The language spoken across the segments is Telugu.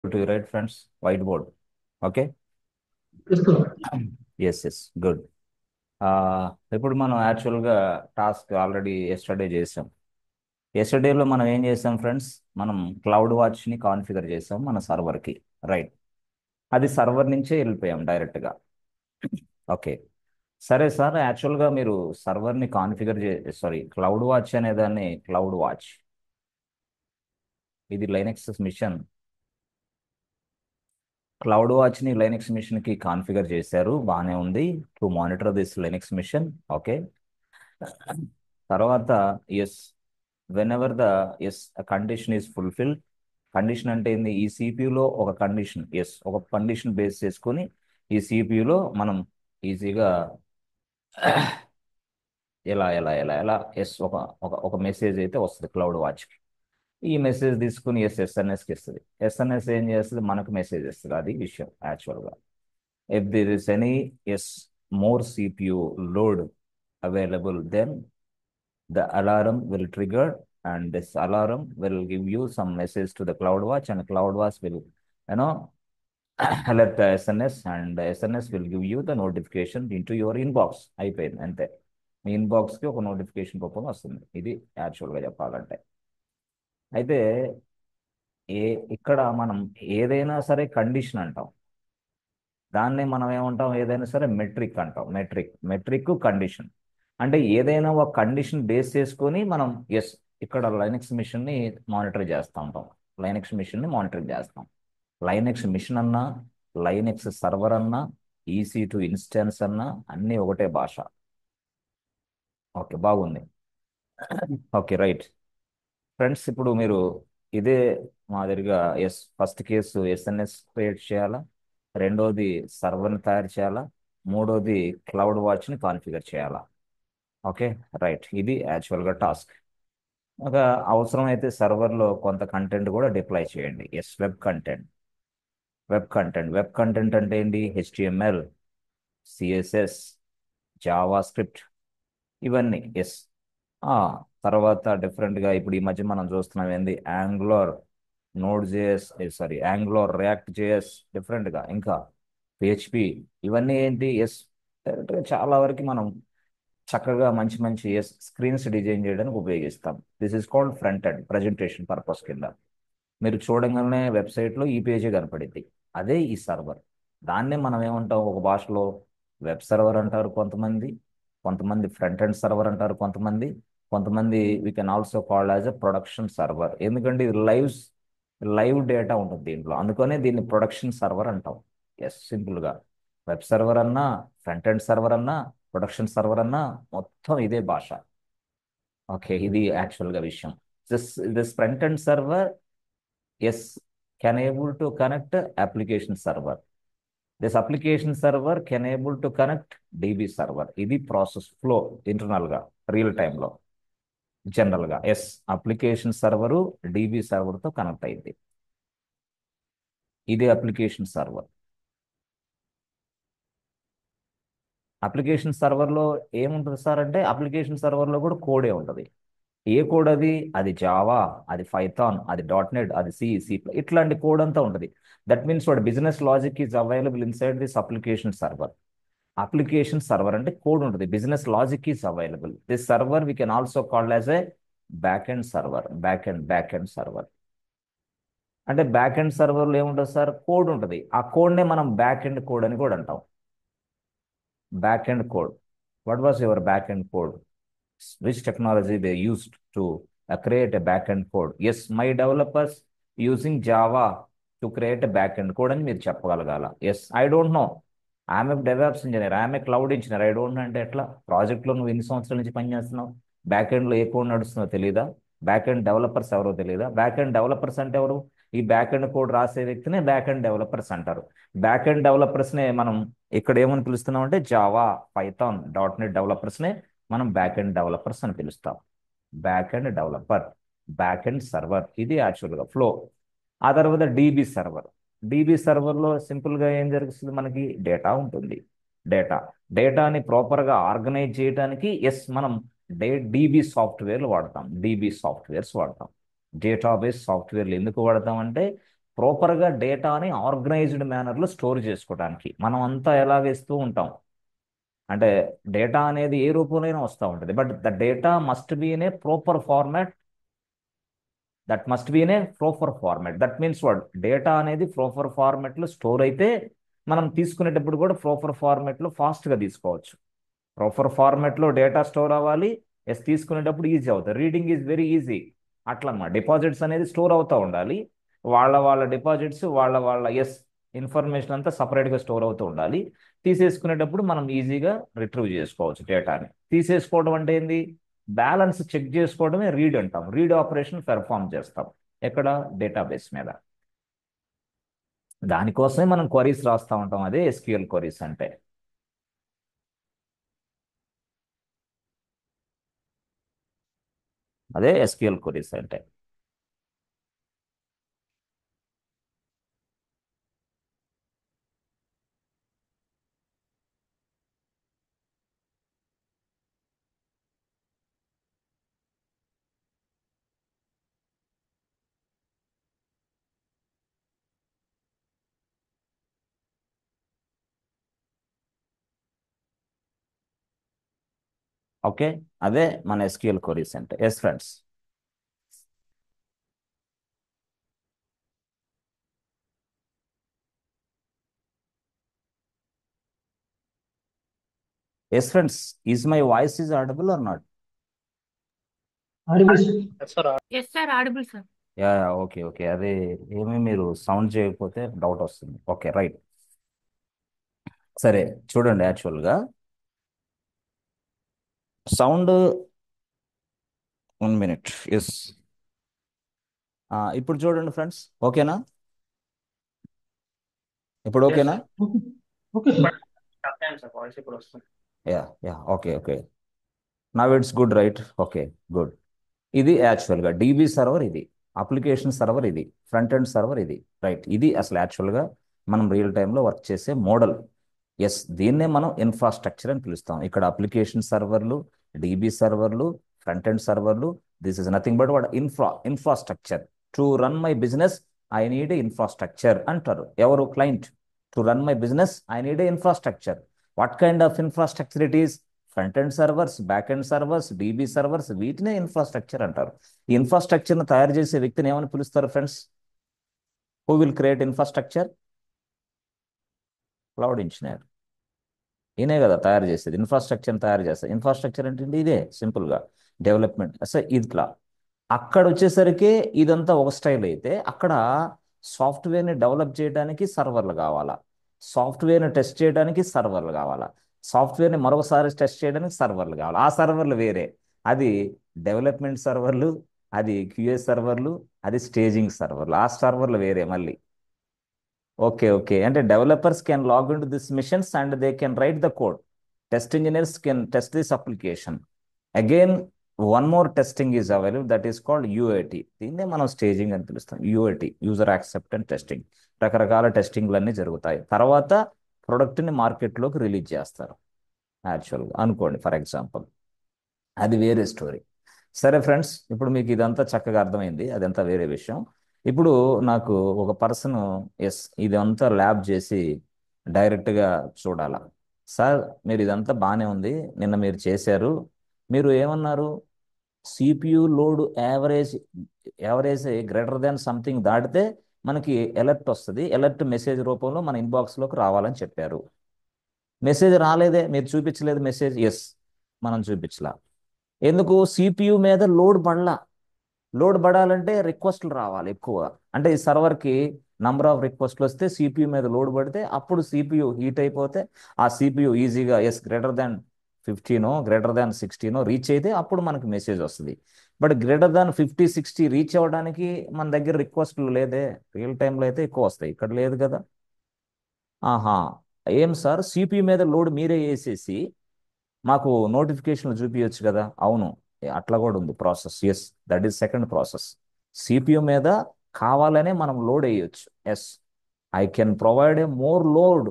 To your right, friends, whiteboard. Okay. Crystal. Yes good. ఇప్పుడు మనం యాక్చువల్గా టాస్క్ ఆల్రెడీ ఎస్టర్డే చేసాం. ఎస్టర్డేలో మనం ఏం చేసాం ఫ్రెండ్స్? మనం క్లౌడ్ వాచ్ని కాన్ఫిగర్ చేసాం మన సర్వర్కి. రైట్. అది సర్వర్ నుంచే వెళ్ళిపోయాం డైరెక్ట్గా. ఓకే. సరే సార్, యాక్చువల్గా మీరు సర్వర్ని కాన్ఫిగర్ క్లౌడ్ వాచ్ అనే దాన్ని క్లౌడ్ వాచ్, ఇది లైనక్స్ మిషన్. క్లౌడ్ వాచ్ని లైనక్స్ మిషన్కి కాన్ఫిగర్ చేశారు, బాగానే ఉంది. To monitor this Linux machine. Okay. తర్వాత yes, whenever the S condition is fulfil. Condition అంటే ఏంది? ఈ సిపియులో ఒక కండిషన్, ఎస్ ఒక కండిషన్ బేస్ చేసుకొని ఈ సిపియులో మనం ఈజీగా ఎలా ఎలా ఎలా ఎలా ఎస్ ఒక ఒక ఒక మెసేజ్ అయితే వస్తుంది క్లౌడ్ వాచ్కి. ఈ మెసేజ్ తీసుకుని ఎస్ఎన్ఎస్కి ఇస్తుంది. ఎస్ఎన్ఎస్ ఏం చేస్తుంది? మనకు మెసేజ్ ఇస్తుంది. అది విషయం యాక్చువల్గా. If there is any yes more CPU load available, then the alarm will trigger, and this alarm will give you some message to the CloudWatch, and CloudWatch will, you know, alert the SNS, and the SNS will give you the notification into your inbox. అయిపోయింది అంతే. మీ ఇన్బాక్స్కి ఒక నోటిఫికేషన్ రూపంలో వస్తుంది. ఇది యాక్చువల్గా చెప్పాలంటే. అయితే ఏ ఇక్కడ మనం ఏదైనా సరే కండిషన్ అంటాం, దాన్ని మనం ఏమంటాం? ఏదైనా సరే మెట్రిక్ అంటాం. మెట్రిక్ కండిషన్ అంటే ఏదైనా ఒక కండిషన్ బేస్ చేసుకొని మనం ఎస్ ఇక్కడ లైనక్స్ మిషన్ని మానిటర్ చేస్తూ ఉంటాం. లైనక్స్ మిషన్ని మానిటర్ చేస్తాం. లైనక్స్ మిషన్ అన్నా, లైనక్స్ సర్వర్ అన్నా, EC2 ఇన్స్టెన్స్ అన్నా అన్నీ ఒకటే భాష. ఓకే, బాగుంది. Okay, right. ఫ్రెండ్స్, ఇప్పుడు మీరు ఇదే మాదిరిగా yes first case SNS create చేయాలా, రెండోది సర్వర్ని తయారు చేయాలా, మూడోది క్లౌడ్ వాచ్ని కాన్ఫిగర్ చేయాలా. Okay, right. ఇది యాక్చువల్గా టాస్క్. ఒక అవసరమైతే సర్వర్లో కొంత కంటెంట్ కూడా డిప్లాయ్ చేయండి. ఎస్, వెబ్ కంటెంట్ అంటే ఏంటి? HTML, CSS, జావా స్క్రిప్ట్, ఇవన్నీ. ఎస్. తర్వాత డిఫరెంట్గా ఇప్పుడు ఈ మధ్య మనం చూస్తున్నాం ఏంది? యాంగ్లోర్ రియాక్ట్ జేఎస్, డిఫరెంట్గా ఇంకా PHP, ఇవన్నీ ఏంటి? ఎస్, చాలా వరకు మనం చక్కగా మంచి మంచి స్క్రీన్స్ డిజైన్ చేయడానికి ఉపయోగిస్తాం. This is called front end, presentation purpose కింద. మీరు చూడగానే వెబ్సైట్లో ఈ పేజీ కనపడింది, అదే ఈ సర్వర్. దాన్నే మనం ఏమంటాం? ఒక భాషలో వెబ్ సర్వర్ అంటారు కొంతమంది, కొంతమంది ఫ్రంట్ ఎండ్ సర్వర్ అంటారు కొంతమంది, కొంతమంది we can also called as a production server. ఎందుకంటే ఇది లైవ్ డేటా ఉంటుంది దీంట్లో, అందుకనే దీన్ని ప్రొడక్షన్ సర్వర్ అంటాం. ఎస్, సింపుల్గా వెబ్ సర్వర్ అన్నా, ఫ్రంట్ ఎండ్ సర్వర్ అన్నా, ప్రొడక్షన్ సర్వర్ అన్నా మొత్తం ఇదే భాష. ఓకే, ఇది యాక్చువల్గా విషయం. This front end server yes can able to connect application server. This application server can able to connect DB server. ఇది ప్రాసెస్ ఫ్లో ఇంటర్నల్గా రియల్ టైంలో. జనరల్గా yes, application server DB సర్వర్తో connect అయింది. ఇది అప్లికేషన్ సర్వర్. అప్లికేషన్ సర్వర్లో ఏముంటుంది సార్ అంటే, అప్లికేషన్ సర్వర్లో కూడా కోడే ఉంటుంది. ఏ కోడ్ అది? అది జావా, అది పైథాన్, అది .NET, అది C ఇట్లాంటి కోడ్ అంతా ఉంటుంది. That means what business logic is available inside this application server. Application server అంటే కోడ్ ఉంటుంది, business logic is available. This server we can also called as a back end server. Back end server అంటే బ్యాక్ ఎండ్ సర్వర్లో ఏముంటుంది సార్? కోడ్ ఉంటుంది. ఆ కోడ్నే మనం బ్యాక్ ఎండ్ కోడ్ అని కూడా అంటాం. Back end code. What was your back end code? Which technology they used to create a backend code? Yes, my developers using Java to create a backend code అని మీరు చెప్పగలగాల. Yes, I don't know, I'm a DevOps engineer, I'm a cloud engineer, I don't know అంటే ఎట్లా? ప్రాజెక్ట్లో నువ్వు ఎన్ని సంవత్సరాల నుంచి పనిచేస్తున్నావు? బ్యాకెండ్లో ఏ కోడ్ నడుస్తుందో తెలియదా? బ్యాకెండ్ డెవలపర్స్ ఎవరో తెలియదా? బ్యాకెండ్ డెవలపర్స్ అంటే ఎవరు? ఈ బ్యాకెండ్ కోడ్ రాసే వ్యక్తినే బ్యాకెండ్ డెవలపర్స్ అంటారు. బ్యాకెండ్ డెవలపర్స్నే మనం ఇక్కడ ఏమని పిలుస్తున్నాం అంటే, జావా, పైథాన్, .NET డెవలపర్స్నే మనం బ్యాక్ ఎండ్ డెవలపర్స్ అని పిలుస్తాం. Back end developer, back end server, ఇది యాక్చువల్గా ఫ్లో. ఆ తర్వాత DB సర్వర్. DB సర్వర్లో సింపుల్గా ఏం జరుగుతుంది? మనకి డేటా ఉంటుంది. డేటా డేటాని ప్రాపర్గా ఆర్గనైజ్ చేయడానికి ఎస్ మనం DB సాఫ్ట్వేర్లు వాడతాం. DB సాఫ్ట్వేర్స్ వాడతాం. డేటాబేస్ సాఫ్ట్వేర్లు ఎందుకు వాడతాం అంటే, ప్రాపర్గా డేటాని ఆర్గనైజ్డ్ మేనర్లో స్టోర్ చేసుకోవడానికి. మనం అంతా ఎలా వేస్తూ ఉంటాం అంటే డేటా అనేది ఏ రూపంలోనైనా వస్తూ ఉంటుంది, but the data must be in a proper format. That means what, data అనేది ప్రాపర్ ఫార్మాట్లో స్టోర్ అయితే మనం తీసుకునేటప్పుడు కూడా ప్రాపర్ ఫార్మాట్లో ఫాస్ట్గా తీసుకోవచ్చు. ప్రాపర్ ఫార్మాట్లో డేటా స్టోర్ అవ్వాలి. తీసుకునేటప్పుడు ఈజీ అవుతుంది. Reading is very easy. అట్లా అన్నమాట. డిపాజిట్స్ అనేది స్టోర్ అవుతూ ఉండాలి. వాళ్ళ వాళ్ళ డిపాజిట్స్ వాళ్ళ వాళ్ళ ఇన్ఫర్మేషన్ అంతా సపరేట్గా స్టోర్ అవుతూ ఉండాలి. తీసేసుకునేటప్పుడు మనం ఈజీగా రిట్రీవ్ చేసుకోవచ్చు డేటాని. తీసేసుకోవడం అంటే ఏంది, బ్యాలెన్స్ చెక్ చేసుకోవడమే రీడ్ అంటాం. రీడ్ ఆపరేషన్ పెర్ఫామ్ చేస్తాం ఎక్కడ, డేటాబేస్ మీద. దానికోసమే మనం క్వరీస్ రాస్తూ ఉంటాం. అదే ఎస్క్యూఎల్ క్వరీస్ అంటే. అదే ఎస్క్యూఎల్ క్వరీస్ అంటే. ఓకే, అదే మన ఎస్క్యూఎల్ క్వరీస్ అంటే. Yes friends. Yes friends, is my voice is audible or not? Audible, sir. Yes, sir. Audible, sir. Yeah, okay okay. అదే ఏమీ మీరు సౌండ్ చేయకపోతే డౌట్ వస్తుంది. Okay, right. సరే, చూడండి. యాక్చువల్గా సౌండ్ 1 minute. ఎస్, ఇప్పుడు చూడండి ఫ్రెండ్స్. ఓకేనా? ఇప్పుడు ఓకేనా? Okay. Okay, sir. Yeah yeah, okay okay. Now it's good, right? Okay, good. ఇది యాక్చువల్గా డీబీ సర్వర్, ఇది అప్లికేషన్ సర్వర్, ఇది ఫ్రంట్ ఎండ్ సర్వర్, ఇది రైట్. ఇది అసలు యాక్చువల్గా మనం రియల్ టైంలో వర్క్ చేసే మోడల్. దీన్నే మనం ఇన్ఫ్రాస్ట్రక్చర్ అని పిలుస్తాం. ఇక్కడ అప్లికేషన్ సర్వర్లు, డీబీ సర్వర్లు, ఫ్రంట్ ఎండ్ సర్వర్లు. This is nothing but what, infrastructure. To run my business I need infrastructure అంటారు ఎవరు, client. To run my business I need infrastructure. What kind of infrastructure it is? Front end servers, back end servers, DB servers, వీటినే ఇన్ఫ్రాస్ట్రక్చర్ అంటారు. ఈ ఇన్ఫ్రాస్ట్రక్చర్ను తయారు చేసే వ్యక్తిని ఏమని పిలుస్తారు friends? Who will create infrastructure? Cloud engineer. ఈయనే కదా తయారు చేసేది, ఇన్ఫ్రాస్ట్రక్చర్ని తయారు చేస్తారు. ఇన్ఫ్రాస్ట్రక్చర్ అంటే ఇదే సింపుల్గా డెవలప్మెంట్. అసలు ఇట్లా అక్కడ వచ్చేసరికి ఇదంతా ఒక స్టైల్ అయితే, అక్కడ సాఫ్ట్వేర్ని డెవలప్ చేయడానికి సర్వర్లు కావాలా, సాఫ్ట్వేర్ని టెస్ట్ చేయడానికి సర్వర్లు కావాలా, సాఫ్ట్వేర్ని మరొకసారి టెస్ట్ చేయడానికి సర్వర్లు కావాలి. ఆ సర్వర్లు వేరే. అది డెవలప్మెంట్ సర్వర్లు, అది క్యూఏ సర్వర్లు, అది స్టేజింగ్ సర్వర్లు. ఆ సర్వర్లు వేరే మళ్ళీ. Okay okay. అంటే developers can log in to this machines and they can write the code. Test engineers can test this application. Again one more testing is available, that is called UIT. దీన్నే మనం స్టేజింగ్ అని పిలుస్తాం. UIT, user acceptance testing. రకరకాల టెస్టింగ్లన్నీ జరుగుతాయి. తర్వాత ప్రొడక్ట్ని మార్కెట్లోకి రిలీజ్ చేస్తారు. యాక్చువల్గా అనుకోండి, ఫర్ ఎగ్జాంపుల్. అది వేరే స్టోరీ. సరే ఫ్రెండ్స్, ఇప్పుడు మీకు ఇదంతా చక్కగా అర్థమైంది. అదంతా వేరే విషయం. ఇప్పుడు నాకు ఒక పర్సన్ ఇదంతా ల్యాబ్ చేసి డైరెక్ట్గా చూడాలా. సార్, మీరు ఇదంతా బాగానే ఉంది, నిన్న మీరు చేశారు, మీరు ఏమన్నారు, CPU load average average greater than something దాటితే మనకి అలర్ట్ వస్తుంది, అలర్ట్ మెసేజ్ రూపంలో మన ఇన్బాక్స్లోకి రావాలని చెప్పారు. మెసేజ్ రాలేదే, మీరు చూపించలేదు మెసేజ్. మనం చూపించలా. ఎందుకు? సిపియు మీద లోడ్ పడలా. లోడ్ పడాలంటే రిక్వెస్ట్లు రావాలి ఎక్కువ. అంటే ఈ సర్వర్కి నంబర్ ఆఫ్ రిక్వెస్ట్లు వస్తే సిపియు మీద లోడ్ పడితే అప్పుడు సిపియు హీట్ అయిపోతే ఆ సిపియు ఈజీగా greater than 15 greater than 16 reach అయితే అప్పుడు మనకి మెసేజ్ వస్తుంది. బట్ గ్రేటర్ దాన్ 50 60 రీచ్ అవ్వడానికి మన దగ్గర రిక్వెస్ట్లు లేదే. రియల్ టైంలో అయితే ఎక్కువ వస్తాయి, ఇక్కడ లేదు కదా. ఆహా, ఏం సార్, సిపియు మీద లోడ్ మీరే వేసేసి మాకు నోటిఫికేషన్లు చూపించచ్చు కదా. అవును, అట్లా కూడా ఉంది process. That is second process. CPU మీద కావాలనే మనం లోడ్ వేయొచ్చు. I can provide a more load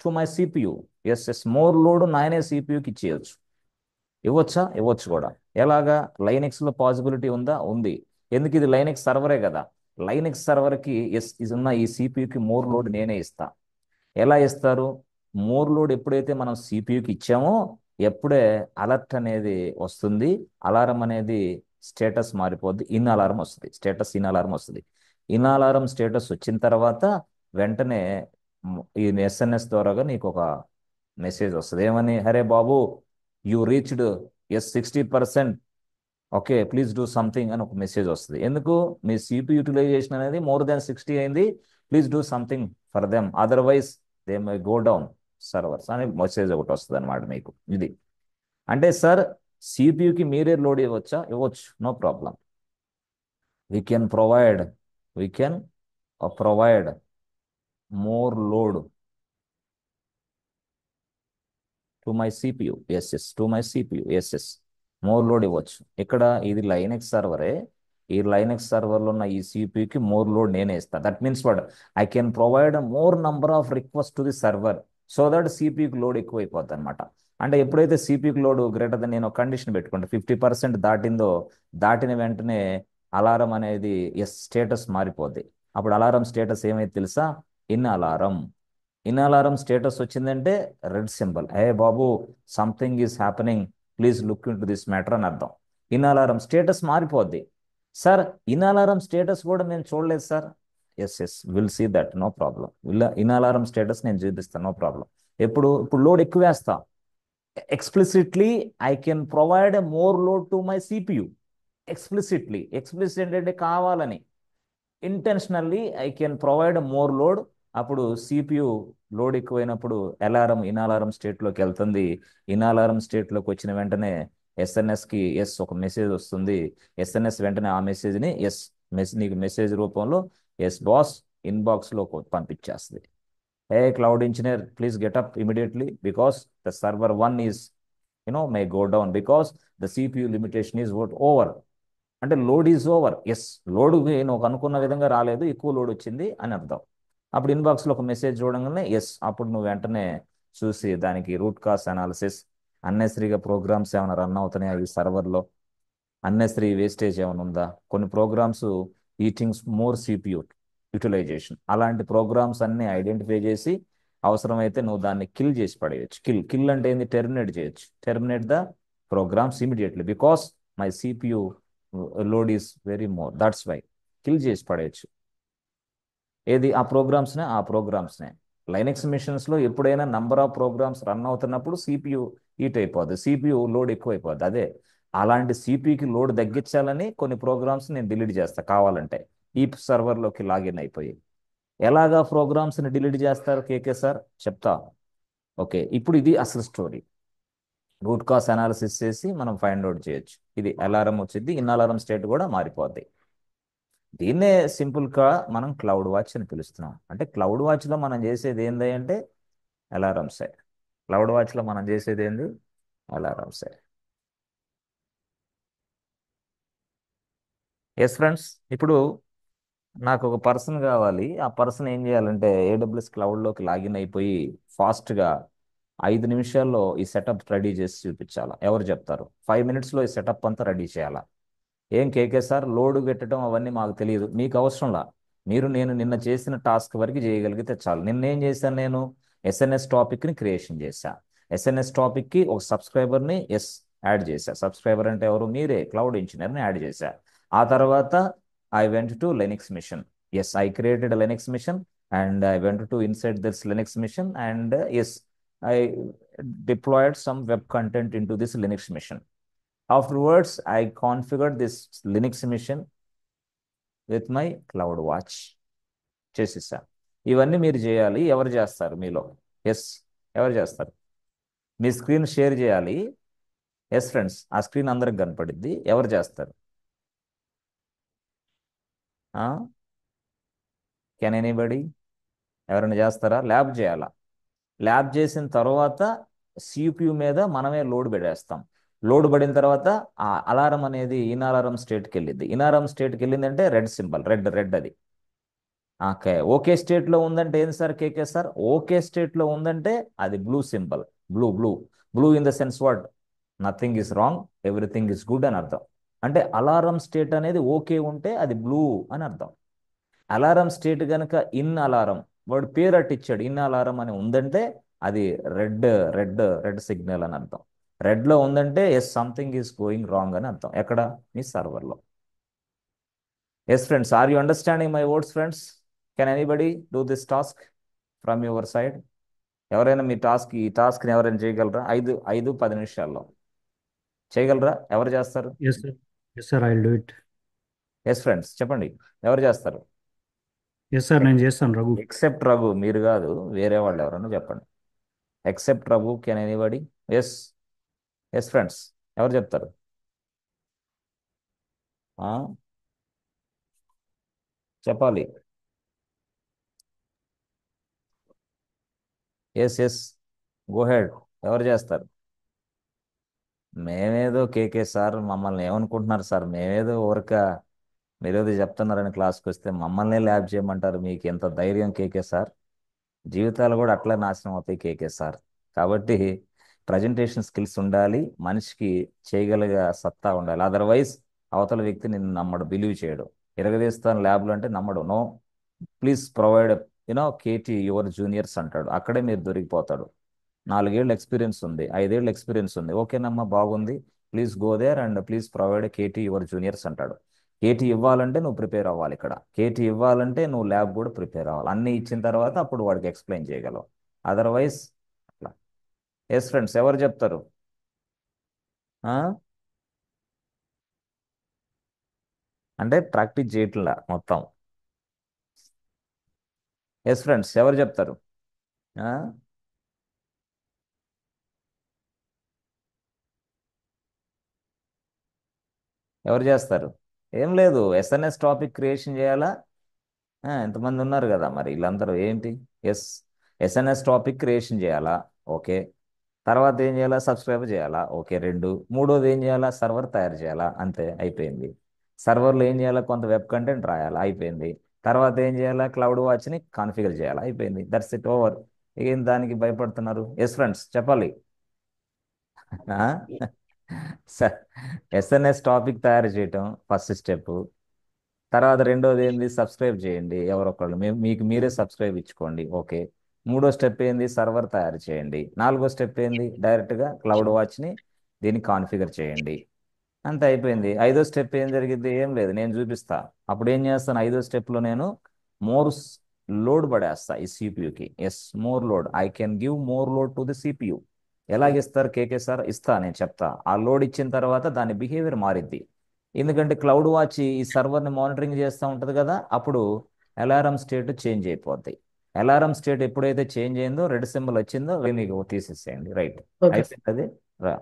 to my CPU. More load నాయనే సిపియుకి ఇచ్చేయచ్చు. ఇవ్వచ్చా? ఇవ్వచ్చు కూడా. ఎలాగా? లైనెక్స్లో పాసిబిలిటీ ఉందా? ఉంది. ఎందుకు? ఇది లైనెక్స్ సర్వరే కదా. లైనక్స్ సర్వర్కి ఉన్న ఈ సిపియుకి మోర్ లోడ్ నేనే ఇస్తా. ఎలా ఇస్తారు? మోర్ లోడ్ ఎప్పుడైతే మనం సిపియుకి ఇచ్చామో ఎప్పుడే అలర్ట్ అనేది వస్తుంది, అలారం అనేది స్టేటస్ మారిపోద్ది, ఇన్ అలారం వస్తుంది, స్టేటస్ ఇన్ అలారం వస్తుంది. ఇన్ అలారం స్టేటస్ వచ్చిన తర్వాత వెంటనే ఈ ఎస్ఎన్ఎస్ ద్వారాగా నీకు ఒక మెసేజ్ వస్తుంది. ఏమని? హరే బాబు, you reached 60%, okay please do something అని ఒక మెసేజ్ వస్తుంది. ఎందుకు? మీ సిపి యూటిలైజేషన్ అనేది మోర్ దాన్ 60 అయింది, please do something for them, otherwise they may go down servers అని మెసేజ్ ఒకటి వస్తుంది అనమాట మీకు. ఇది అంటే సార్ సిపియుకి మీరే లోడ్ ఇవ్వచ్చా? ఇవ్వచ్చు, no problem. We can provide more load to my CPU. To my CPU. More load ఇవ్వచ్చు. ఇక్కడ ఇది లైనక్స్ సర్వరే, ఈ లైనక్స్ సర్వర్లో ఉన్న ఈ సిపియుకి మోర్ లోడ్ నేనే ఇస్తాను. That means what? I can provide more number of request to the server so that సిపియుకి లోడ్ ఎక్కువ అయిపోద్ది అనమాట. అంటే ఎప్పుడైతే సిపియుకి లోడ్ గ్రేటర్ దెన్, నేను కండిషన్ పెట్టుకుంటే 50% దాటిందో, దాటిన వెంటనే అలారం అనేది స్టేటస్ మారిపోద్ది. అప్పుడు అలారం స్టేటస్ ఏమైతే తెలుసా? In alarm. In alarm status వచ్చిందంటే రెడ్ సింబల్, ఏ బాబు something is happening, please look in to this matter అని అర్థం. ఇన్ అలారం స్టేటస్ మారిపోద్ది. సార్ ఇన్ అలారం స్టేటస్ కూడా నేను చూడలేదు sir. Will see that, no problem. In alarm status నేను చూపిస్తాను, నో ప్రాబ్లం. ఇప్పుడు లోడ్ ఎక్కువ వేస్తా. Explicitly I can provide more load to my CPU. Explicit అంటే కావాలని, intentionally I can provide more load. అప్పుడు సిపియు లోడ్ ఎక్కువైనప్పుడు అలారం ఇన్ అలారం స్టేట్లోకి వెళ్తుంది. ఇన్ అలారం స్టేట్లోకి వచ్చిన వెంటనే ఎస్ఎన్ఎస్కి ఒక మెసేజ్ వస్తుంది. ఎస్ఎన్ఎస్ వెంటనే ఆ మెసేజ్ని నీకు మెసేజ్ రూపంలో బాస్ ఇన్బాక్స్లో పంపించేస్తుంది. A cloud engineer, please get up immediately because the server 1 is may go down because the CPU limitation is over. అంటే లోడ్ ఈజ్ ఓవర్. లోడ్ నేను ఒక అనుకున్న విధంగా రాలేదు, ఎక్కువ లోడ్ వచ్చింది అని అర్థం. అప్పుడు ఇన్బాక్స్లో ఒక మెసేజ్ చూడంగానే అప్పుడు నువ్వు వెంటనే చూసి దానికి రూట్ కాస్ అనాలిసిస్, అన్నెసరీగా ప్రోగ్రామ్స్ ఏమైనా రన్ అవుతున్నాయా ఈ సర్వర్లో, అన్నెసరీ వేస్టేజ్ ఏమైనా ఉందా, కొన్ని programs eatings more CPU utilization, అలాంటి ప్రోగ్రామ్స్ అన్ని ఐడెంటిఫై చేసి అవసరమైతే నువ్వు దాన్ని కిల్ చేసి పడేయచ్చు. కిల్ అంటే ఏంది? టెర్మినేట్ చేయొచ్చు. Terminate the programs immediately because my CPU load is very more, that's why. Kill చేసి పడేయచ్చు. ఏది? ఆ ప్రోగ్రామ్స్నే. లైనక్స్ మిషన్స్లో ఎప్పుడైనా నంబర్ ఆఫ్ ప్రోగ్రామ్స్ రన్ అవుతున్నప్పుడు సిపియు హీట్ అయిపోద్ది, సిపియు లోడ్ ఎక్కువ అయిపోద్ది. అదే అలాంటి సిపియుకి లోడ్ తగ్గించాలని కొన్ని ప్రోగ్రామ్స్ నేను డిలీట్ చేస్తా కావాలంటే, ఈ సర్వర్లోకి లాగిన్ అయిపోయి. ఎలాగా ప్రోగ్రామ్స్ని డిలీట్ చేస్తారు కేకే సార్? చెప్తా. ఓకే, ఇప్పుడు ఇది అసలు స్టోరీ. రూట్ కాస్ అనాలిసిస్ చేసి మనం ఫైండ్ అవుట్ చేయొచ్చు. ఇది అలారం వచ్చింది, ఇన్ అలారం స్టేట్ కూడా మారిపోద్ది. దీన్నే సింపుల్గా మనం క్లౌడ్ వాచ్ అని పిలుస్తున్నాం. అంటే క్లౌడ్ వాచ్లో మనం చేసేది ఏంది అంటే అలారమ్సే. క్లౌడ్ వాచ్లో మనం చేసేది ఏంది? అలారమ్సే. ఫ్రెండ్స్, ఇప్పుడు నాకు ఒక పర్సన్ కావాలి. ఆ పర్సన్ ఏం చేయాలంటే AWS క్లౌడ్లోకి లాగిన్ అయిపోయి ఫాస్ట్గా 5 నిమిషాల్లో ఈ సెటప్ రెడీ చేసి చూపించాలా. ఎవరు చెప్తారు? 5 మినిట్స్లో ఈ సెటప్ అంతా రెడీ చేయాలా. ఏం కేకే సార్, లోడ్ పెట్టడం అవన్నీ మాకు తెలియదు. మీకు అవసరంలా. నేను నిన్న చేసిన టాస్క్ వరకు చేయగలిగితే చాలు. నిన్న ఏం చేశాను? నేను ఎస్ఎన్ఎస్ టాపిక్ని క్రియేషన్ చేశా. ఎస్ఎన్ఎస్ టాపిక్కి ఒక సబ్స్క్రైబర్ని యాడ్ చేశా. సబ్స్క్రైబర్ అంటే ఎవరు? మీరే, క్లౌడ్ ఇంజనీర్ని యాడ్ చేశా. ఆ తర్వాత I went to Linux machine. I created Linux machine and I went to inside this Linux machine and I deployed some web content into this Linux mission. Afterwards, I configured this Linux mission with my CloudWatch. చేసేసా. ఇవన్నీ మీరు చేయాలి. ఎవరు చేస్తారు మీలో? ఎవరు చేస్తారు? మీ స్క్రీన్ షేర్ చేయాలి. ఫ్రెండ్స్, ఆ స్క్రీన్ అందరికి కనపడిద్ది. ఎవరు చేస్తారు? Can anybody? ఎవరైనా చేస్తారా? ల్యాబ్ చేయాలా. ల్యాబ్ చేసిన తర్వాత సిపియు మీద మనమే లోడ్ పెట్టేస్తాం. లోడ్ పడిన తర్వాత ఆ అలారం అనేది ఇన్ అలారం స్టేట్కి వెళ్ళింది. ఇన్ అలారం స్టేట్కి వెళ్ళిందంటే రెడ్ సింబల్, రెడ్ అది. ఓకే స్టేట్లో ఉందంటే ఏంది సార్ కేకే సార్? ఓకే స్టేట్లో ఉందంటే అది blue symbol. Blue in the sense what? Nothing is wrong, everything is good అని అర్థం. అంటే అలారం స్టేట్ అనేది ఓకే ఉంటే అది బ్లూ అని అర్థం. అలారం స్టేట్ కనుక ఇన్ అలారం, వాడు పేరు అట్టిచ్చాడు ఇన్ అలారం అని ఉందంటే అది రెడ్ రెడ్ సిగ్నల్ అని అర్థం. రెడ్లో ఉందంటే yes something is going wrong అని అర్థం. ఎక్కడ? మీ సర్వర్లో. Yes friends, are you understanding my words friends? Can anybody do this task from your side? ఎవరైనా మీ ఈ టాస్క్ని ఎవరైనా చేయగలరా? 10 నిమిషాల్లో చేయగలరా? ఎవరు చేస్తారు? Yes, sir. Yes, sir. I'll do it. Yes friends చెప్పండి, ఎవరు చేస్తారు? Yes, sir. నేను చేస్తాను రఘు. ఎక్సెప్ట్ రఘు, మీరు కాదు, వేరే వాళ్ళు ఎవరైనా చెప్పండి. Except Raghu, can anybody? Yes yes friends, ఎవరు చెప్తారు? చెప్పాలి. ఎస్ గో హెడ్, ఎవరు చేస్తారు? మేమేదో కేకే సార్, మమ్మల్ని ఏమనుకుంటున్నారు సార్? మేమేదో ఊరక మీరేదో చెప్తున్నారని క్లాస్కి వస్తే మమ్మల్ని ల్యాబ్ చేయమంటారు. మీకు ఎంత ధైర్యం కేకే సార్? జీవితాలు కూడా అట్లా నాశనం అవుతాయి కేకే సార్. కాబట్టి ప్రజెంటేషన్ స్కిల్స్ ఉండాలి, మనిషికి చేయగలిగే సత్తా ఉండాలి. అదర్వైజ్ అవతల వ్యక్తి నిన్ను నమ్మడు, బిలీవ్ చేయడు. ఇరగదీస్తాను ల్యాబ్లో అంటే నమ్మడు. No, please provide KT your juniors అంటాడు. అక్కడే మీరు దొరికిపోతాడు. 4 ఏళ్ళు ఎక్స్పీరియన్స్ ఉంది, 5 ఏళ్ళు ఎక్స్పీరియన్స్ ఉంది, ఓకేనమ్మా బాగుంది, please go there and please provide KT your juniors అంటాడు. కేటీ ఇవ్వాలంటే నువ్వు ప్రిపేర్ అవ్వాలి. ఇక్కడ కేటీ ఇవ్వాలంటే నువ్వు ల్యాబ్ కూడా ప్రిపేర్ అవ్వాలి. అన్నీ ఇచ్చిన తర్వాత అప్పుడు వాడికి ఎక్స్ప్లెయిన్ చేయగలవు. అదర్వైజ్ అట్లా. ఎస్ ఫ్రెండ్స్, ఎవరు చెప్తారు? ఆ? అంటే ప్రాక్టీస్ చేయట్లా మొత్తం. ఎస్ ఫ్రెండ్స్, ఎవరు చెప్తారు? ఆ? ఎవరు చేస్తారు? ఏం లేదు, ఎస్ఎన్ఎస్ టాపిక్ క్రియేషన్ చేయాలా? ఎంతమంది ఉన్నారు కదా మరి వీళ్ళందరూ ఏంటి? ఎస్, ఎస్ఎన్ఎస్ టాపిక్ క్రియేషన్ చేయాలా? ఓకే. తర్వాత ఏం చేయాలా? సబ్స్క్రైబ్ చేయాలా? ఓకే. 2. మూడోది ఏం చేయాలా? సర్వర్ తయారు చేయాలా? అంతే, అయిపోయింది. సర్వర్లో ఏం చేయాలా? కొంత వెబ్ కంటెంట్ రాయాలా? అయిపోయింది. తర్వాత ఏం చేయాలా? క్లౌడ్ వాచ్ని కాన్ఫిగర్ చేయాలా? అయిపోయింది. That's it, over. ఏం దానికి భయపడుతున్నారు? ఎస్ ఫ్రెండ్స్ చెప్పాలి. ఎస్ఎన్ఎస్ టాపిక్ తయారు చేయటం ఫస్ట్ స్టెప్. తర్వాత రెండోది ఏంది? సబ్స్క్రైబ్ చేయండి ఎవరొకళ్ళు, మీకు మీరే సబ్స్క్రైబ్ ఇచ్చుకోండి. ఓకే. మూడో స్టెప్ ఏంది? సర్వర్ తయారు చేయండి. నాలుగో స్టెప్ ఏంది? డైరెక్ట్గా క్లౌడ్ వాచ్ని దీన్ని కాన్ఫిగర్ చేయండి. అంతే, అయిపోయింది. ఐదో స్టెప్ ఏం జరిగింది? ఏం లేదు, నేను చూపిస్తా. అప్పుడు ఏం చేస్తాను? ఐదో స్టెప్లో నేను మోర్ లోడ్ పడేస్తా ఈ సిపియుకి. Yes, more load, I can give more load to the CPU. ఎలాగిస్తారు కేకే సార్? ఇస్తా, నేను చెప్తా. ఆ లోడ్ ఇచ్చిన తర్వాత దాని బిహేవియర్ మారిద్ది. ఎందుకంటే క్లౌడ్ వాచ్ ఈ సర్వర్ని మానిటరింగ్ చేస్తూ ఉంటుంది కదా, అప్పుడు అలారం స్టేట్ చేంజ్ అయిపోద్ది. అలారం స్టేట్ ఎప్పుడైతే చేంజ్ అయిందో, రెడ్ సింబల్ వచ్చిందో నీకు తీసేసేయండి. Right, okay. అయిపోయింది అది. రా,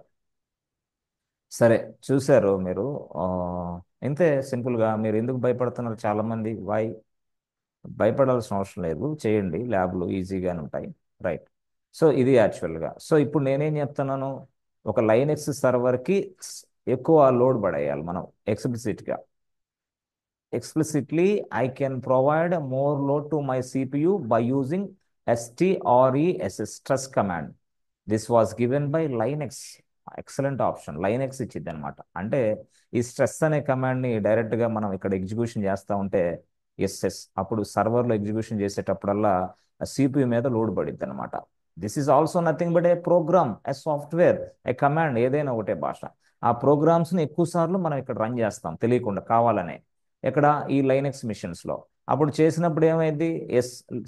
సరే. చూశారు మీరు. ఆ, ఇంతే సింపుల్గా. మీరు ఎందుకు భయపడుతున్నారు? చాలామంది భయపడాల్సిన అవసరం లేదు, చేయండి. ల్యాబ్లు ఈజీగానే ఉంటాయి. రైట్. సో ఇది యాక్చువల్గా. సో ఇప్పుడు నేనేం చెప్తున్నాను? ఒక లైనెక్స్ సర్వర్కి ఎక్కువ లోడ్ పడేయాలి మనం. explicitly I can provide more load to my CPU by using stress stress command. This was given by Linux. Excellent option Linux ఇచ్చింది అనమాట. అంటే ఈ స్ట్రెస్ అనే కమాండ్ని డైరెక్ట్గా మనం ఇక్కడ ఎగ్జిక్యూషన్ చేస్తూ ఉంటే అప్పుడు సర్వర్లో ఎగ్జిక్యూషన్ చేసేటప్పుడల్లా సిపియు మీద లోడ్ పడిద్ది అనమాట. This is also nothing but a program, a software, a command, ఏదైనా ఒకటే భాష. ఆ ప్రోగ్రామ్స్ని ఎక్కువ సార్లు మనం ఇక్కడ రన్ చేస్తాం తెలియకుండా, కావాలనే. ఇక్కడ ఈ లైనెక్స్ మిషన్స్లో అప్పుడు చేసినప్పుడు ఏమైంది?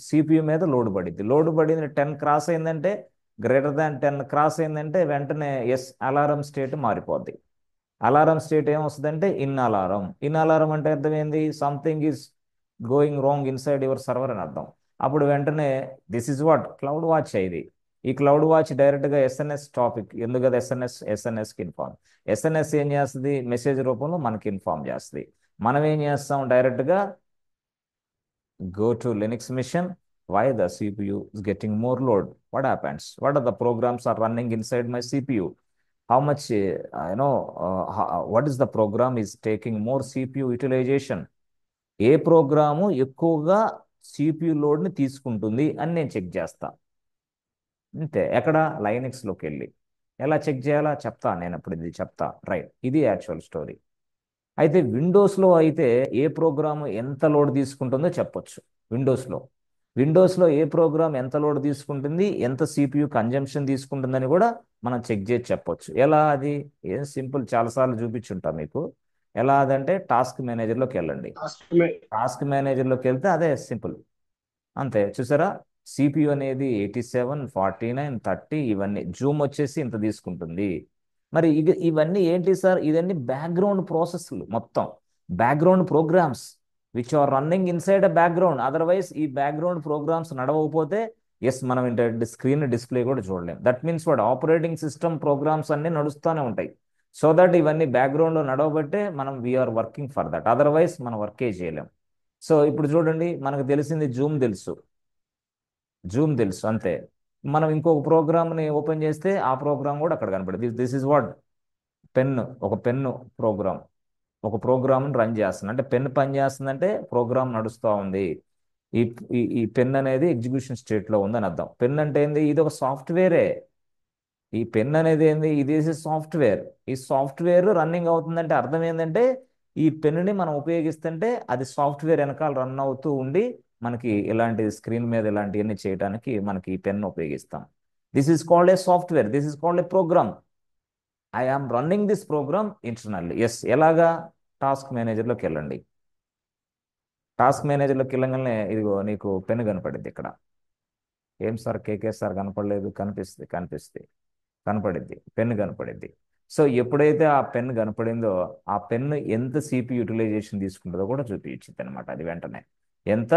సిపియు మీద లోడ్ పడింది. లోడ్ పడింది 10 క్రాస్ అయిందంటే, greater than 10 క్రాస్ అయిందంటే వెంటనే అలారం స్టేట్ మారిపోద్ది. అలారం స్టేట్ ఏమొస్తుందంటే ఇన్ అలారం అంటే అర్థం ఏంది? Something is going wrong inside your server అని అర్థం. అప్పుడు వెంటనే this is what cloud watch అయ్యింది. ఈ క్లౌడ్ వాచ్ డైరెక్ట్గా ఎస్ఎన్ఎస్ టాపిక్, ఎందుకు కదా ఎస్ఎన్ఎస్కి ఇన్ఫార్మ్. ఎస్ఎన్ఎస్ ఏం చేస్తుంది? మెసేజ్ రూపంలో మనకి ఇన్ఫార్మ్ చేస్తుంది. మనం ఏం చేస్తాం? డైరెక్ట్గా go to Linux mission. Why the CPU is getting more load? What happens? What are the programs are running inside my CPU? How much, what is the program is taking more CPU utilization? A programme ఎక్కువగా CPU లోడ్ని తీసుకుంటుంది అని నేను చెక్ చేస్తా. అంతే. ఎక్కడ? లైనెక్స్లోకి వెళ్ళి. ఎలా చెక్ చేయాలా చెప్తా నేను, అప్పుడు ఇది చెప్తా. రైట్, ఇది యాక్చువల్ స్టోరీ. అయితే విండోస్లో అయితే ఏ ప్రోగ్రామ్ ఎంత లోడ్ తీసుకుంటుందో చెప్పొచ్చు. విండోస్లో విండోస్లో ఏ ప్రోగ్రామ్ ఎంత లోడ్ తీసుకుంటుంది, ఎంత సిపియు కన్జంప్షన్ తీసుకుంటుందని కూడా మనం చెక్ చేసి చెప్పొచ్చు. ఎలా అది? ఏం సింపుల్, చాలాసార్లు చూపించుంటా మీకు. ఎలా అదంటే టాస్క్ మేనేజర్లోకి వెళ్ళండి. టాస్క్ మేనేజర్లోకి వెళ్తే అదే సింపుల్, అంతే. చూసారా, సిపియు అనేది 87, 49, 30, ఇవన్నీ జూమ్ వచ్చేసి ఇంత తీసుకుంటుంది. మరి ఇవన్నీ ఏంటి సార్? ఇవన్నీ బ్యాక్గ్రౌండ్ ప్రాసెస్లు, మొత్తం background programs which are running inside a background. Otherwise ఈ బ్యాక్గ్రౌండ్ ప్రోగ్రామ్స్ నడవకపోతే ఎస్ మనం స్క్రీన్ డిస్ప్లే కూడా చూడలేం. దట్ మీన్స్ వాడు ఆపరేటింగ్ సిస్టమ్ ప్రోగ్రామ్స్ అన్ని నడుస్తూనే ఉంటాయి. సో దట్ ఇవన్నీ బ్యాక్గ్రౌండ్లో నడవబట్టే మనం we are working for that, otherwise మనం వర్కే చేయలేం. సో ఇప్పుడు చూడండి, మనకు తెలిసింది జూమ్ తెలుసు, జూమ్ తెలుసు, అంతే. మనం ఇంకొక ప్రోగ్రామ్ని ఓపెన్ చేస్తే ఆ ప్రోగ్రామ్ కూడా అక్కడ కనపడుతుంది. This is what pen. ఒక పెన్ను ప్రోగ్రామ్, ఒక ప్రోగ్రామ్ని రన్ చేస్తుంది అంటే పెన్ పని చేస్తుందంటే ప్రోగ్రామ్ నడుస్తూ ఉంది. ఈ ఈ ఈ పెన్ అనేది ఎగ్జిక్యూషన్ స్టేట్లో ఉందని అర్థం. పెన్ అంటే ఏంది? ఇది ఒక సాఫ్ట్వేరే. ఈ పెన్ అనేది ఏంది? ఇది సాఫ్ట్వేర్. ఈ సాఫ్ట్వేర్ రన్నింగ్ అవుతుందంటే అర్థం ఏంటంటే ఈ పెన్నుని మనం ఉపయోగిస్తుంటే అది సాఫ్ట్వేర్ వెనకాల రన్ అవుతూ ఉండి మనకి ఇలాంటి స్క్రీన్ మీద ఇలాంటివన్నీ చేయడానికి మనకి ఈ పెన్ ఉపయోగిస్తాం. This is called a software, this is called a program. I am running this program internally. Yes, ఎలాగా? టాస్క్ మేనేజర్లోకి వెళ్ళండి. టాస్క్ మేనేజర్లోకి వెళ్ళగానే ఇదిగో నీకు పెన్ కనపడింది ఇక్కడ. ఏం సార్ కేకే సార్ కనపడలేదు? కనిపిస్తుంది, కనిపిస్తుంది, కనపడింది, పెన్ కనపడింది. సో ఎప్పుడైతే ఆ పెన్ కనపడిందో ఆ పెన్ ఎంత సిపి యూటిలైజేషన్ తీసుకుంటుందో కూడా చూపించింది అనమాట. అది వెంటనే ఎంత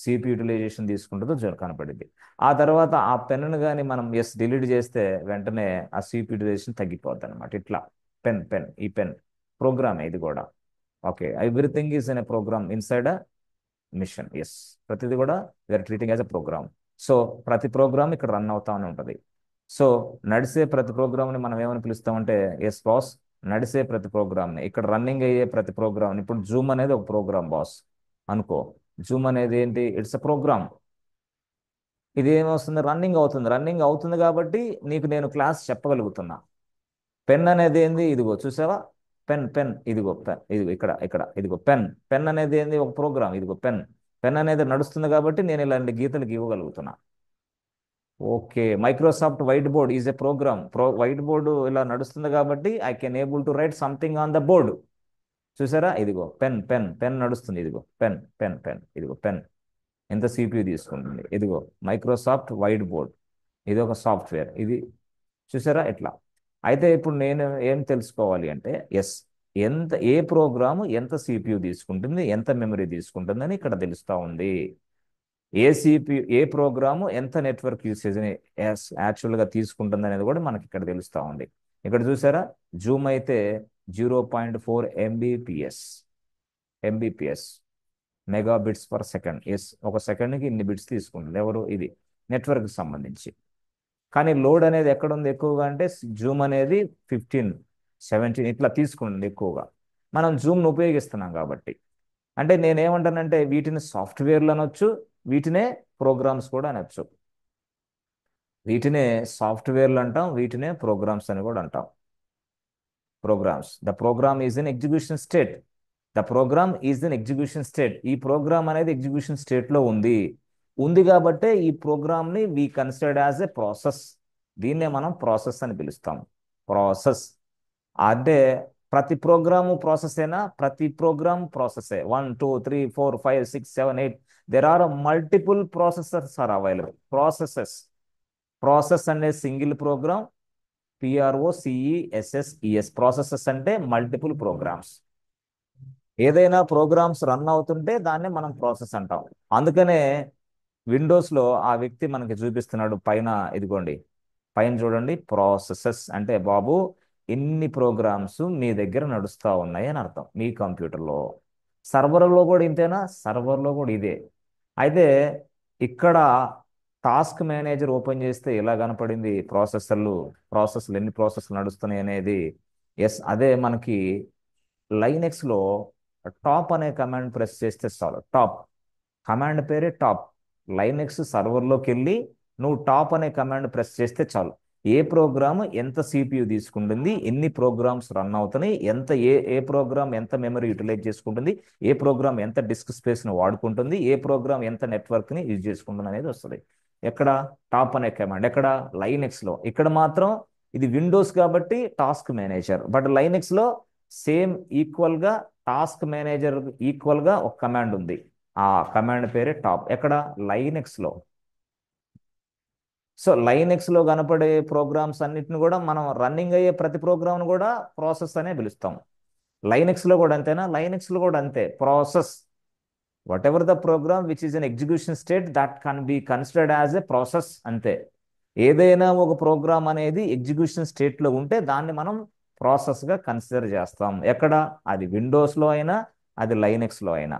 సిపి యూటిలైజేషన్ తీసుకుంటుందో కనపడింది. ఆ తర్వాత ఆ పెన్ను కానీ మనం ఎస్ డిలీట్ చేస్తే వెంటనే ఆ సిపి యూటిలైజేషన్ తగ్గిపోద్ది అనమాట. ఇట్లా పెన్ ఈ పెన్ ప్రోగ్రామ్ ఇది కూడా. Okay, everything is in a program inside a machine. Yes, ప్రతిదీ కూడా we are treating as a program. So ప్రతి ప్రోగ్రామ్ ఇక్కడ రన్ అవుతానే ఉంటుంది. సో నడిసే ప్రతి ప్రోగ్రామ్ని మనం ఏమని పిలుస్తామంటే ఎస్ బాస్, నడిసే ప్రతి ప్రోగ్రామ్ని, ఇక్కడ రన్నింగ్ అయ్యే ప్రతి ప్రోగ్రామ్ని. ఇప్పుడు జూమ్ అనేది ఒక ప్రోగ్రామ్ బాస్ అనుకో. జూమ్ అనేది ఏంటి? It's a program. ఇది ఏమొస్తుంది? రన్నింగ్ అవుతుంది. రన్నింగ్ అవుతుంది కాబట్టి నీకు నేను క్లాస్ చెప్పగలుగుతున్నా. పెన్ అనేది ఏంది? ఇదిగో చూసావా, పెన్ ఇదిగో పెన్, ఇదిగో ఇక్కడ ఇదిగో పెన్ అనేది ఏంది? ఒక ప్రోగ్రామ్. ఇదిగో పెన్ అనేది నడుస్తుంది కాబట్టి నేను ఇలాంటి గీతలకు ఇవ్వగలుగుతున్నా. Okay, Microsoft white board is a program. White board ఇలా నడుస్తుంది కాబట్టి I can able to write something on the board. చూసారా, ఇదిగో పెన్ నడుస్తుంది. ఇదిగో పెన్ ఇదిగో పెన్ ఎంత సిపియు తీసుకుంటుంది. ఇదిగో మైక్రోసాఫ్ట్ వైట్ బోర్డ్, ఇది ఒక సాఫ్ట్వేర్. ఇది చూసారా ఎట్లా. అయితే ఇప్పుడు నేను ఏం తెలుసుకోవాలి అంటే ఎస్, ఏ ప్రోగ్రాము ఎంత సిపియు తీసుకుంటుంది, ఎంత మెమరీ తీసుకుంటుంది అని ఇక్కడ తెలుస్తూ ఉంది. ఏ ప్రోగ్రాము ఎంత నెట్వర్క్ యూసేజ్ని యాక్చువల్గా తీసుకుంటుంది అనేది కూడా మనకి ఇక్కడ తెలుస్తూ ఉంది. ఇక్కడ చూసారా, జూమ్ అయితే 0.4 MBPS megabits per second. Yes, ఒక సెకండ్కి ఇన్ని బిట్స్ తీసుకుంటుంది. ఎవరు? ఇది నెట్వర్క్కి సంబంధించి. కానీ లోడ్ అనేది ఎక్కడ ఉంది ఎక్కువగా అంటే జూమ్ అనేది 15, 17 ఇట్లా తీసుకుంటుంది ఎక్కువగా. మనం జూమ్ను ఉపయోగిస్తున్నాం కాబట్టి. అంటే నేనేమంటానంటే వీటిని సాఫ్ట్వేర్లు అనొచ్చు, వీటినే ప్రోగ్రామ్స్ కూడా అనొచ్చు. వీటినే సాఫ్ట్వేర్లు అంటాం, వీటినే ప్రోగ్రామ్స్ అని కూడా అంటాం. Programs, the program is in execution state. The program is in execution state. ఈ ప్రోగ్రామ్ అనేది ఎగ్జిక్యూషన్ స్టేట్లో ఉంది కాబట్టే ఈ ప్రోగ్రామ్ని we considered as a process. దీన్నే మనం ప్రాసెస్ అని పిలుస్తాం. ప్రాసెస్ అంటే ప్రతి ప్రోగ్రాము ప్రాసెస్ అయినా, ప్రతి ప్రోగ్రామ్ ప్రాసెసే. 1, 2, 3, 4, 5, 6, 7, 8 there are multiple processors are available. Process అనే సింగిల్ ప్రోగ్రామ్, PROCESSES. ప్రాసెసెస్ అంటే మల్టిపుల్ ప్రోగ్రామ్స్. ఏదైనా ప్రోగ్రామ్స్ రన్ అవుతుంటే దాన్నే మనం ప్రాసెస్ అంటాం. అందుకనే విండోస్లో ఆ వ్యక్తి మనకి చూపిస్తున్నాడు పైన, ఇదిగోండి పైన చూడండి, ప్రాసెసెస్ అంటే బాబు ఇన్ని ప్రోగ్రామ్స్ మీ దగ్గర నడుస్తూ ఉన్నాయి అని అర్థం. మీ కంప్యూటర్లో, సర్వర్లో కూడా ఇంతేనా? సర్వర్లో కూడా ఇదే. అయితే ఇక్కడ టాస్క్ మేనేజర్ ఓపెన్ చేస్తే ఇలా కనపడింది ప్రాసెస్లు ఎన్ని ప్రాసెస్లు నడుస్తున్నాయి అనేది. ఎస్, అదే మనకి లైనెక్స్లో టాప్ అనే కమాండ్ ప్రెస్ చేస్తే చాలు. టాప్ కమాండ్ పేరే టాప్. లైనెక్స్ సర్వర్లోకి వెళ్ళి నువ్వు టాప్ అనే కమాండ్ ప్రెస్ చేస్తే చాలు. ఏ ప్రోగ్రామ్ ఎంత సిపియు తీసుకుంటుంది, ఎన్ని ప్రోగ్రామ్స్ రన్ అవుతున్నాయి, ఏ ప్రోగ్రామ్ ఎంత మెమరీ యూటిలైజ్ చేసుకుంటుంది, ఏ ప్రోగ్రామ్ ఎంత డిస్క్ స్పేస్ని వాడుకుంటుంది, ఏ ప్రోగ్రామ్ ఎంత నెట్వర్క్ని యూజ్ చేసుకుంటుంది అనేది వస్తుంది. ఎక్కడ టాప్ అనే కమాండ్, ఎక్కడ లైనెక్స్లో. ఇక్కడ మాత్రం ఇది విండోస్ కాబట్టి టాస్క్ మేనేజర్, బట్ లైనెక్స్లో సేమ్ ఈక్వల్గా టాస్క్ మేనేజర్ ఈక్వల్గా ఒక కమాండ్ ఉంది. ఆ కమాండ్ పేరే టాప్. ఎక్కడ లైనెక్స్లో. సో లైనెక్స్లో కనపడే ప్రోగ్రామ్స్ అన్నిటిని కూడా మనం రన్నింగ్ అయ్యే ప్రతి ప్రోగ్రామ్ను కూడా ప్రాసెస్ అనే పిలుస్తాం. లైనెక్స్లో కూడా అంతేనా? లైనెక్స్లో కూడా అంతే. Process, whatever the program which is on execution state that can be considered as a process, అంతే. ఏదైనా ఒక ప్రోగ్రామ్ అనేది ఎగ్జిక్యూషన్ స్టేట్లో ఉంటే దాన్ని మనం ప్రాసెస్గా కన్సిడర్ చేస్తాం. ఎక్కడ? అది విండోస్లో అయినా అది లైనెక్స్లో అయినా.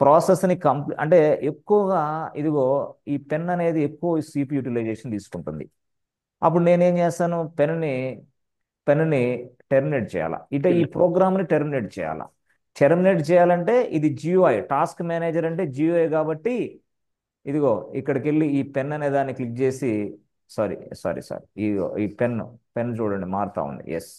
ప్రాసెస్ని అంటే ఎక్కువగా ఇదిగో ఈ పెన్ అనేది ఎక్కువ సిపి యూటిలైజేషన్ తీసుకుంటుంది. అప్పుడు నేనేం చేస్తాను, పెన్ని టెర్మినేట్ చేయాలా, ఈ ప్రోగ్రామ్ని టెర్మినేట్ చేయాలా. టెర్మినేట్ చేయాలంటే ఇది జియూఐ, టాస్క్ మేనేజర్ అంటే జియూఐ కాబట్టి ఇదిగో ఇక్కడికి వెళ్ళి ఈ పెన్ అనే దాన్ని క్లిక్ చేసి, సారీ, ఈ పెన్ చూడండి మారుతా ఉంది. ఎస్,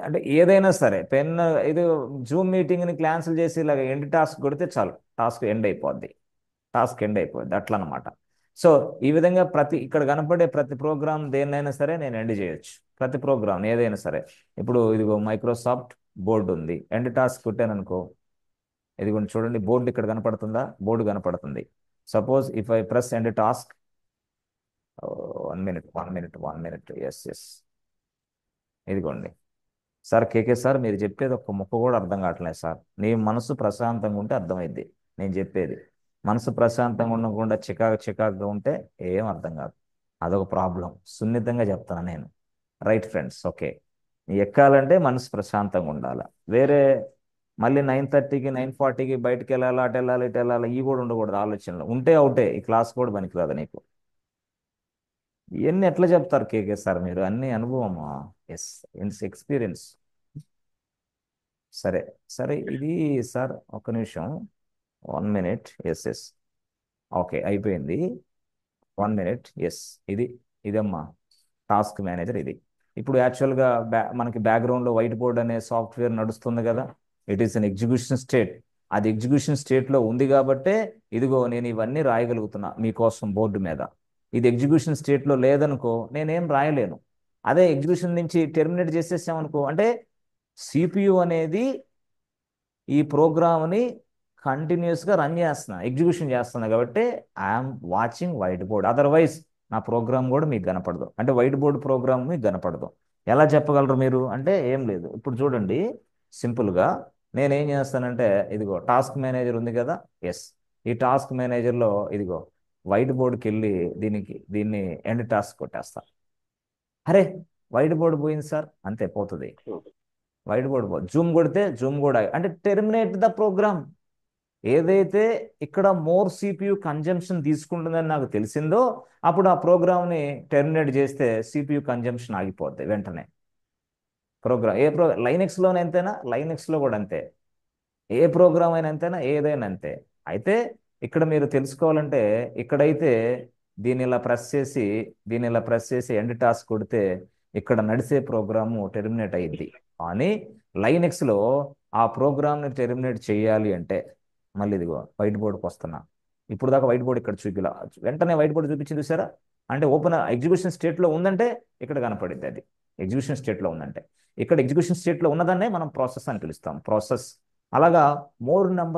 అంటే ఏదైనా సరే పెన్, ఇది జూమ్ మీటింగ్ని క్యాన్సిల్ చేసి ఇలాగ ఎండ్ టాస్క్ కొడితే చాలు, టాస్క్ ఎండ్ అయిపోద్ది అట్లా అనమాట. సో ఈ విధంగా ఇక్కడ కనపడే ప్రతి ప్రోగ్రామ్ దేన్నైనా సరే నేను ఎండ్ చేయొచ్చు. ప్రతి ప్రోగ్రామ్ ఏదైనా సరే. ఇప్పుడు ఇదిగో మైక్రోసాఫ్ట్ బోర్డు ఉంది, ఎండ్ టాస్క్ కొట్టాను అనుకో, ఇదిగోండి చూడండి బోర్డు ఇక్కడ కనపడుతుందా? బోర్డు కనపడుతుంది. Suppose if I press end task, 1 minute, yes, ఇదిగోండి సార్. కేకే సార్, మీరు చెప్పేది ఒక్క ముక్క కూడా అర్థం కావట్లేదు సార్. నీ మనసు ప్రశాంతంగా ఉంటే అర్థమైద్ది నేను చెప్పేది. మనసు ప్రశాంతంగా ఉండకుండా చికాకుగా ఉంటే ఏం అర్థం కాదు. అదొక ప్రాబ్లం. సున్నితంగా చెప్తాను నేను. Right friends, okay. ఎక్కాలంటే మనసు ప్రశాంతంగా ఉండాలి. వేరే మళ్ళీ 9:30కి 9:40కి బయటకు వెళ్ళాలా, అటు వెళ్ళాలి, ఇటు వెళ్ళాలి, ఇవి కూడా ఉండకూడదు ఆలోచనలు. ఉంటే అవుటే, ఈ క్లాస్ కూడా పనికిరాదు నీకు. ఇవన్నీ ఎట్లా చెప్తారు కేకే సార్ మీరు? అన్ని అనుభవమా? Yes, experience. సరే ఇది సార్ ఒక్క నిమిషం, 1 minute, ఎస్, ఓకే అయిపోయింది. 1 minute, ఎస్. ఇదమ్మా టాస్క్ మేనేజర్. ఇప్పుడు యాక్చువల్గా మనకి బ్యాక్గ్రౌండ్లో వైట్ బోర్డ్ అనే సాఫ్ట్వేర్ నడుస్తుంది కదా. It is on execution state. అది ఎగ్జిక్యూషన్ స్టేట్లో ఉంది కాబట్టే ఇదిగో నేను ఇవన్నీ రాయగలుగుతున్నా మీకోసం బోర్డు మీద. ఇది ఎగ్జిక్యూషన్ స్టేట్లో లేదనుకో నేనేం రాయలేను. అదే ఎగ్జిక్యూషన్ నుంచి టెర్మినేట్ చేసేసామనుకో, అంటే సిపియు అనేది ఈ ప్రోగ్రామ్ని కంటిన్యూస్గా రన్ చేస్తున్నా, ఎగ్జిక్యూషన్ చేస్తున్నా కాబట్టి I'm watching white board. Otherwise నా ప్రోగ్రామ్ కూడా మీకు కనపడదు, అంటే వైట్ బోర్డ్ ప్రోగ్రామ్ మీకు కనపడదు. ఎలా చెప్పగలరు మీరు అంటే ఏం లేదు. ఇప్పుడు చూడండి సింపుల్గా నేనేం చేస్తానంటే ఇదిగో టాస్క్ మేనేజర్ ఉంది కదా. ఎస్, ఈ టాస్క్ మేనేజర్లో ఇదిగో వైట్ బోర్డ్కి వెళ్ళి దీన్ని ఎండ్ టాస్క్ కొట్టేస్తా. అరే వైట్ బోర్డ్ పోయింది సార్, అంతే పోతుంది. వైట్ బోర్డ్ జూమ్ కొడితే జూమ్ కూడా, అంటే టెర్మినేట్ ద ప్రోగ్రామ్. ఏదైతే ఇక్కడ మోర్ సిపియు కన్జంప్షన్ తీసుకుంటుందని నాకు తెలిసిందో అప్పుడు ఆ ప్రోగ్రామ్ని టెర్మినేట్ చేస్తే సిపియు కన్జంప్షన్ ఆగిపోద్ది వెంటనే. లైనెక్స్లోనే అంతేనా? లైనెక్స్లో కూడా అంతే. ఏ ప్రోగ్రామ్ అయినా అంతేనా? ఏదైనా అంతే. అయితే ఇక్కడ మీరు తెలుసుకోవాలంటే ఇక్కడైతే దీన్ని ఇలా ప్రెస్ చేసి ఎండ్ టాస్క్ కొడితే ఇక్కడ నడిచే ప్రోగ్రాము టెర్మినేట్ అయ్యింది. కానీ లైనెక్స్లో ఆ ప్రోగ్రామ్ని టెర్మినేట్ చేయాలి అంటే మళ్ళీ ఇదిగో వైట్ బోర్డ్కి వస్తున్నా. ఇప్పుడు దాకా వైట్ బోర్డ్ ఇక్కడ చూపిలా, వెంటనే వైట్ బోర్డ్ చూపించింది చూసారా? అంటే ఓపెన్ ఎగ్జిక్యూషన్ స్టేట్లో ఉందంటే ఇక్కడ కనపడింది. అది ఎగ్జిక్యూషన్ స్టేట్లో ఉందంటే ఇక్కడ ఎగ్జిక్యూషన్ స్టేట్లో ఉన్నదాన్నే మనం ప్రాసెస్ అని పిలుస్తాం. ప్రాసెస్ అలాగా మోర్ నెంబర్